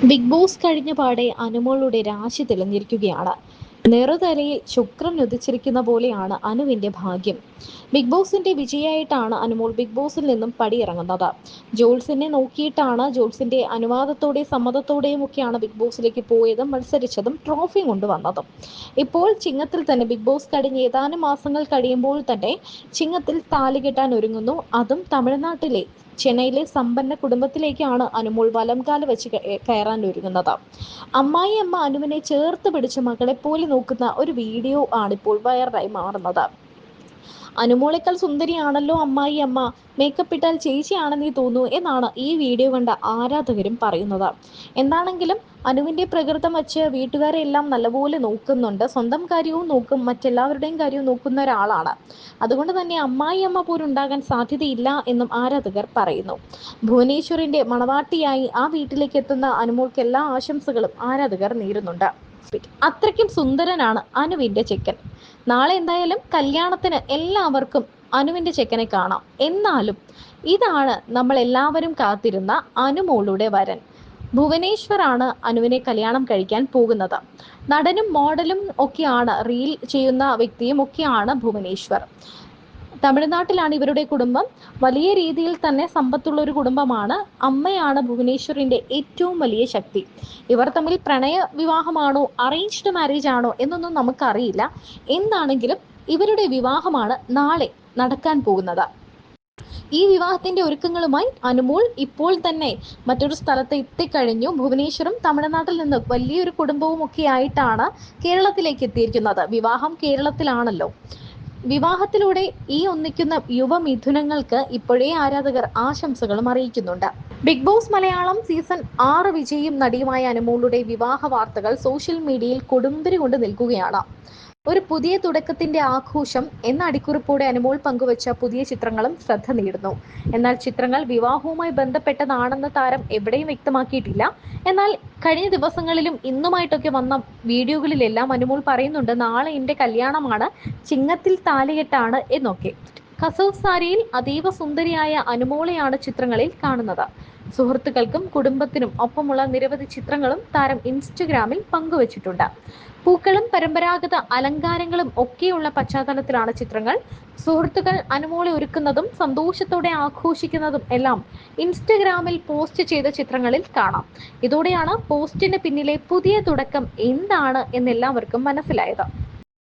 Big boss കഴിഞ്ഞ പാടെ അനുമോളുടെ രാശി തെളിഞ്ഞിരിക്കുകയാണ്. നെറുതലയിൽ ശുക്രൻ ഉദിച്ചിരിക്കുന്ന പോലെയാണ് അനുവിന്റെ ഭാഗ്യം. ബിഗ് ബോസിന്റെ വിജയായിട്ടാണ് അനുമോൾ ബിഗ് ബോസിൽ നിന്നും പടിയിറങ്ങുന്നത്. ജോൾസിനെ നോക്കിയിട്ടാണ്, ജോൾസിന്റെ അനുവാദത്തോടെയും സമ്മതത്തോടെയും ഒക്കെയാണ് ബിഗ് ബോസിലേക്ക് പോയതും മത്സരിച്ചതും ട്രോഫി കൊണ്ടുവന്നതും. ഇപ്പോൾ ചിങ്ങത്തിൽ തന്നെ ബിഗ് ബോസ് കഴിഞ്ഞ് ഏതാനും മാസങ്ങൾ കഴിയുമ്പോൾ തന്നെ ചിങ്ങത്തിൽ താലി കെട്ടാൻ ഒരുങ്ങുന്നു. അതും തമിഴ്നാട്ടിലെ ചെന്നൈയിലെ സമ്പന്ന കുടുംബത്തിലേക്കാണ് അനുമോൾ വലംകാല വെച്ച് കയറാൻ ഒരുങ്ങുന്നത്. അമ്മായി അമ്മ അനുവിനെ ചേർത്ത് പിടിച്ച് മകളെ പോലെ നോക്കുന്ന ഒരു വീഡിയോ ആണിപ്പോൾ വൈറലായി മാറുന്നത്. അനുമോളേക്കാൾ സുന്ദരിയാണല്ലോ അമ്മായി അമ്മ, മേക്കപ്പ് ഇട്ടാൽ ചേച്ചിയാണെന്നേ തോന്നൂ എന്നാണ് ഈ വീഡിയോ കണ്ട ആരാധകരും പറയുന്നത്. എന്താണെങ്കിലും അനുവിന്റെ പ്രകൃതം വെച്ച് വീട്ടുകാരെ എല്ലാം നല്ലപോലെ നോക്കുന്നുണ്ട്. സ്വന്തം കാര്യവും നോക്കും, മറ്റെല്ലാവരുടെയും കാര്യവും നോക്കുന്ന ഒരാളാണ്. അതുകൊണ്ട് തന്നെ അമ്മായി അമ്മ പോലുണ്ടാകാൻ സാധ്യതയില്ല എന്നും ആരാധകർ പറയുന്നു. ഭുവനേശ്വറിന്റെ മണവാട്ടിയായി ആ വീട്ടിലേക്ക് എത്തുന്ന അനുമോൾക്ക് എല്ലാ ആശംസകളും ആരാധകർ നേരുന്നുണ്ട്. അത്രയ്ക്കും സുന്ദരനാണ് അനുവിന്റെ ചെക്കൻ. നാളെ എന്തായാലും കല്യാണത്തിന് എല്ലാവർക്കും അനുവിന്റെ ചെക്കനെ കാണാം. എന്നാലും ഇതാണ് നമ്മൾ എല്ലാവരും കാത്തിരുന്ന അനുമോളുടെ വരൻ. ഭുവനേശ്വർ ആണ് അനുവിനെ കല്യാണം കഴിക്കാൻ പോകുന്നത്. നടനും മോഡലും ഒക്കെയാണ്, റീൽ ചെയ്യുന്ന വ്യക്തിയും ഒക്കെയാണ് ഭുവനേശ്വർ. തമിഴ്നാട്ടിലാണ് ഇവരുടെ കുടുംബം. വലിയ രീതിയിൽ തന്നെ സമ്പത്തുള്ള ഒരു കുടുംബമാണ്. അമ്മയാണ് ഭുവനേശ്വറിന്റെ ഏറ്റവും വലിയ ശക്തി. ഇവർ തമ്മിൽ പ്രണയ വിവാഹമാണോ അറേഞ്ച്ഡ് മാരേജ് ആണോ എന്നൊന്നും നമുക്കറിയില്ല. എന്താണെങ്കിലും ഇവരുടെ വിവാഹമാണ് നാളെ നടക്കാൻ പോകുന്നത്. ഈ വിവാഹത്തിന്റെ ഒരുക്കങ്ങളുമായി അനുമോൾ ഇപ്പോൾ തന്നെ മറ്റൊരു സ്ഥലത്ത് എത്തിക്കഴിഞ്ഞു. ഭുവനേശ്വറും തമിഴ്നാട്ടിൽ നിന്ന് വലിയൊരു കുടുംബവും ഒക്കെ ആയിട്ടാണ് കേരളത്തിലേക്ക് എത്തിയിരിക്കുന്നത്. വിവാഹം കേരളത്തിലാണല്ലോ. വിവാഹത്തിലൂടെ ഈ ഒന്നിക്കുന്ന യുവമിഥുനങ്ങൾക്ക് ഇപ്പോഴേ ആരാധകർ ആശംസകളും അറിയിക്കുന്നുണ്ട്. ബിഗ് ബോസ് മലയാളം സീസൺ 6 വിജയിയും നടിയുമായ അനുമോളുടെ വിവാഹ വാർത്തകൾ സോഷ്യൽ മീഡിയയിൽ കൊടുമ്പിരി കൊണ്ട് നിൽക്കുകയാണ്. ഒരു പുതിയ തുടക്കത്തിന്റെ ആഘോഷം എന്ന അടിക്കുറിപ്പോടെ അനുമോൾ പങ്കുവച്ച പുതിയ ചിത്രങ്ങളും ശ്രദ്ധ നേടുന്നു. എന്നാൽ ചിത്രങ്ങൾ വിവാഹവുമായി ബന്ധപ്പെട്ടതാണെന്ന് താരം എവിടെയും വ്യക്തമാക്കിയിട്ടില്ല. എന്നാൽ കഴിഞ്ഞ ദിവസങ്ങളിലും ഇന്നുമായിട്ടൊക്കെ വന്ന വീഡിയോകളിലെല്ലാം അനുമോൾ പറയുന്നുണ്ട്, നാളെ എൻ്റെ കല്യാണമാണ്, ചിങ്ങത്തിൽ താലികെട്ടാണ് എന്നൊക്കെ. കസവ് സാരിയിൽ അതീവ സുന്ദരിയായ അനുമോളെയാണ് ചിത്രങ്ങളിൽ കാണുന്നത്. സുഹൃത്തുക്കൾക്കും കുടുംബത്തിനും ഒപ്പമുള്ള നിരവധി ചിത്രങ്ങളും താരം ഇൻസ്റ്റഗ്രാമിൽ പങ്കുവച്ചിട്ടുണ്ട്. പൂക്കളും പരമ്പരാഗത അലങ്കാരങ്ങളും ഒക്കെയുള്ള പശ്ചാത്തലത്തിലാണ് ചിത്രങ്ങൾ. സുഹൃത്തുക്കൾ അനുമോളെ ഒരുക്കുന്നതും സന്തോഷത്തോടെ ആഘോഷിക്കുന്നതും എല്ലാം ഇൻസ്റ്റഗ്രാമിൽ പോസ്റ്റ് ചെയ്ത ചിത്രങ്ങളിൽ കാണാം. ഇതോടെയാണ് പോസ്റ്റിന് പിന്നിലെ പുതിയ തുടക്കം എന്താണ് എന്നെല്ലാവർക്കും മനസ്സിലായത്.